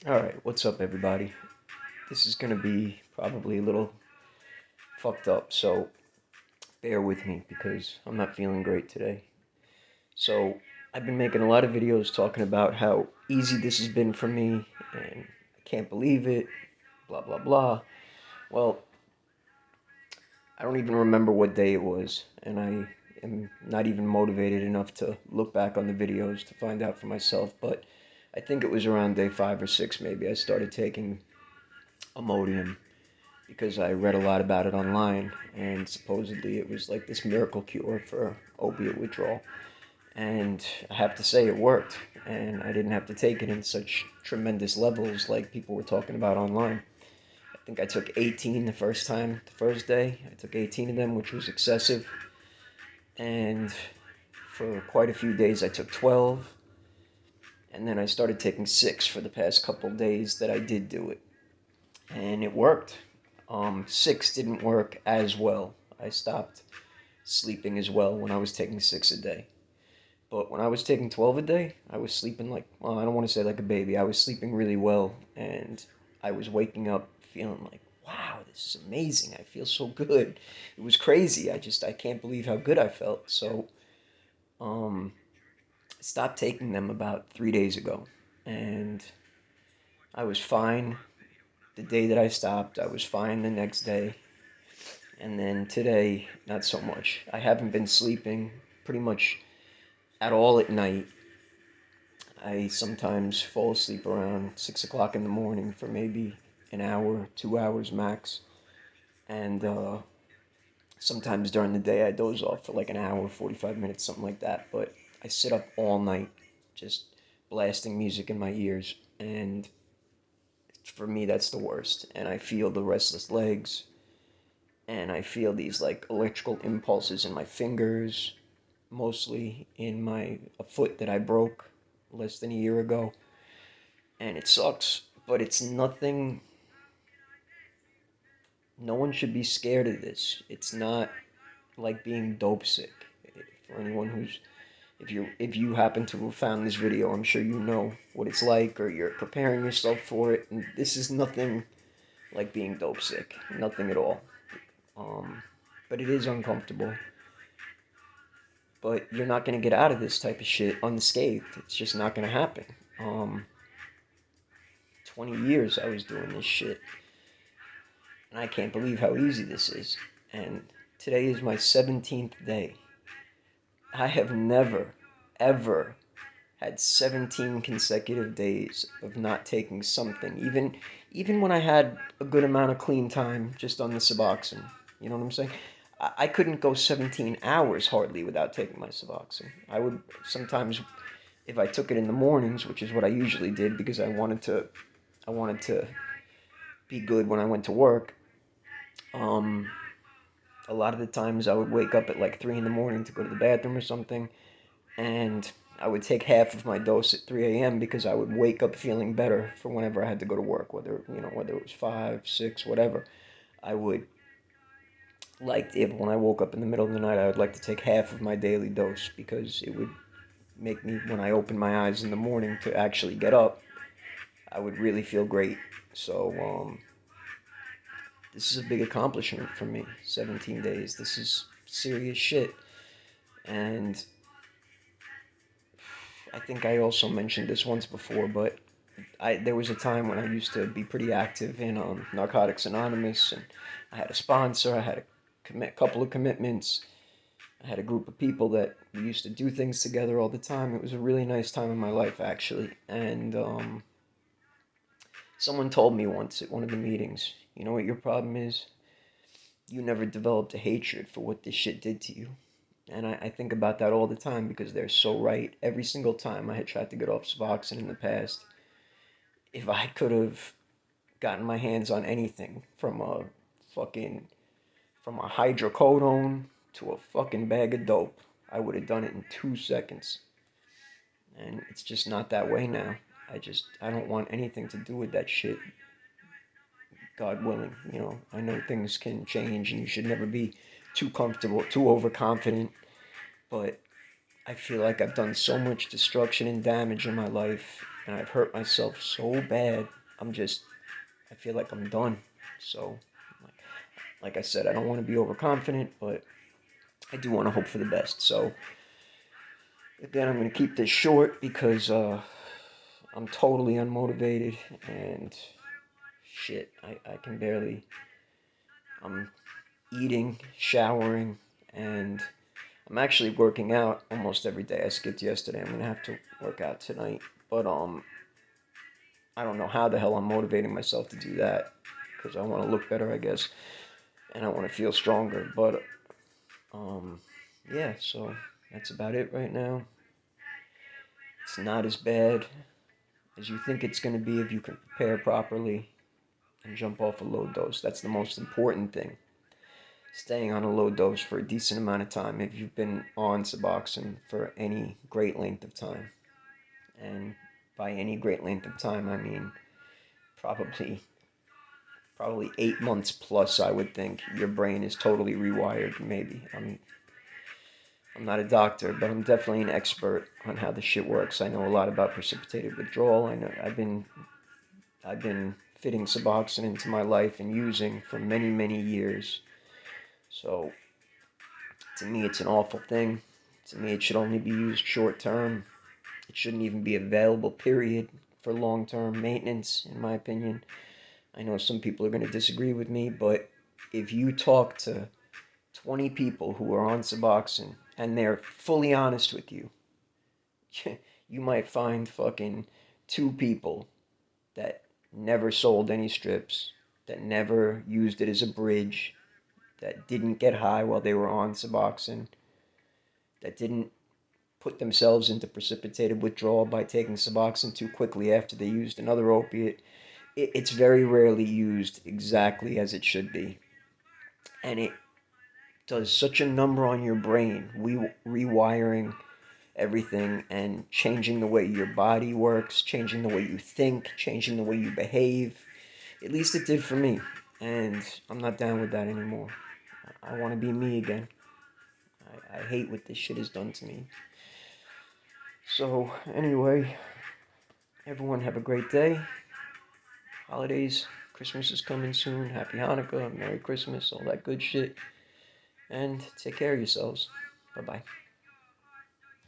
Alright, what's up, everybody? This is gonna be probably a little fucked up, so bear with me because I'm not feeling great today. So, I've been making a lot of videos talking about how easy this has been for me, and I can't believe it, blah blah blah. Well, I don't even remember what day it was, and I am not even motivated enough to look back on the videos to find out for myself, but I think it was around day 5 or 6 maybe I started taking Imodium because I read a lot about it online, and supposedly it was like this miracle cure for opiate withdrawal. And I have to say, it worked, and I didn't have to take it in such tremendous levels like people were talking about online. I think I took 18 the first time, the first day. I took 18 of them, which was excessive, and for quite a few days I took 12, and then I started taking 6 for the past couple days that I did do it, and it worked. 6 didn't work as well. I stopped sleeping as well when I was taking 6 a day. But when I was taking 12 a day, I was sleeping like, well, I don't want to say like a baby. I was sleeping really well, and I was waking up feeling like, wow, this is amazing. I feel so good. It was crazy. I can't believe how good I felt. So, um, I stopped taking them about 3 days ago, and I was fine the day that I stopped. I was fine the next day. And then today, not so much. I haven't been sleeping pretty much at all at night. I sometimes fall asleep around 6 o'clock in the morning for maybe an hour, 2 hours max. And sometimes during the day, I doze off for like an hour, 45 minutes, something like that. But I sit up all night just blasting music in my ears. And for me, that's the worst. And I feel the restless legs. And I feel these like electrical impulses in my fingers, mostly in my a foot that I broke less than a year ago, and it sucks, but it's nothing. No one should be scared of this. It's not like being dope sick. For anyone who's, if you happen to have found this video, I'm sure you know what it's like, or you're preparing yourself for it. And this is nothing like being dope sick. Nothing at all. Um, but it is uncomfortable. But you're not gonna get out of this type of shit unscathed. It's just not gonna happen. Um, 20 years I was doing this shit, and I can't believe how easy this is. And today is my 17th day. I have never, ever had 17 consecutive days of not taking something, even when I had a good amount of clean time just on the Suboxone. You know what I'm saying? I couldn't go 17 hours hardly without taking my Suboxone. I would sometimes, if I took it in the mornings, which is what I usually did because I wanted to be good when I went to work. Um, a lot of the times I would wake up at like 3 in the morning to go to the bathroom or something, and I would take half of my dose at 3 a.m. because I would wake up feeling better for whenever I had to go to work, whether it was 5, 6, whatever. I would like if when I woke up in the middle of the night, I would like to take half of my daily dose because it would make me, when I opened my eyes in the morning to actually get up, I would really feel great. So, this is a big accomplishment for me. 17 days. This is serious shit. And I think I also mentioned this once before, but there was a time when I used to be pretty active in Narcotics Anonymous, and I had a sponsor. I had a couple of commitments. I had a group of people that we used to do things together all the time. It was a really nice time in my life, actually. And someone told me once at one of the meetings, you know what your problem is? You never developed a hatred for what this shit did to you. And I think about that all the time because they're so right. Every single time I had tried to get off Suboxone in the past, if I could have gotten my hands on anything fucking, from a hydrocodone to a fucking bag of dope, I would have done it in 2 seconds. And it's just not that way now. I don't want anything to do with that shit. God willing, I know things can change and you should never be too comfortable, too overconfident, but I feel like I've done so much destruction and damage in my life, and I've hurt myself so bad. I feel like I'm done. So, like I said, I don't want to be overconfident, but I do want to hope for the best. So, again, I'm going to keep this short because I'm totally unmotivated and shit. I can barely. I'm eating, showering, and I'm actually working out almost every day. I skipped yesterday. I'm gonna have to work out tonight, but I don't know how the hell I'm motivating myself to do that because I want to look better, I guess, and I want to feel stronger. But um, yeah. So that's about it right now. It's not as bad as you think it's gonna be if you can prepare properly and jump off a low dose. That's the most important thing. Staying on a low dose for a decent amount of time if you've been on Suboxone for any great length of time. And by any great length of time, I mean probably probably 8 months plus. I would think your brain is totally rewired. Maybe I'm not a doctor, but I'm definitely an expert on how the shit works. I know a lot about precipitated withdrawal. I know I've been fitting Suboxone into my life and using for many years. So to me, it's an awful thing. To me, it should only be used short term. It shouldn't even be available, period, for long term maintenance, in my opinion. I know some people are going to disagree with me, but if you talk to 20 people who are on Suboxone and they're fully honest with you, you might find fucking two people that never sold any strips, that never used it as a bridge, that didn't get high while they were on Suboxone, that didn't put themselves into precipitated withdrawal by taking Suboxone too quickly after they used another opiate. It's very rarely used exactly as it should be. And it does such a number on your brain, rewiring everything and changing the way your body works, changing the way you think, changing the way you behave. At least it did for me. And I'm not down with that anymore. I want to be me again. I hate what this shit has done to me. So, anyway, everyone have a great day. Holidays, Christmas is coming soon. Happy Hanukkah, Merry Christmas, all that good shit. And take care of yourselves. Bye bye.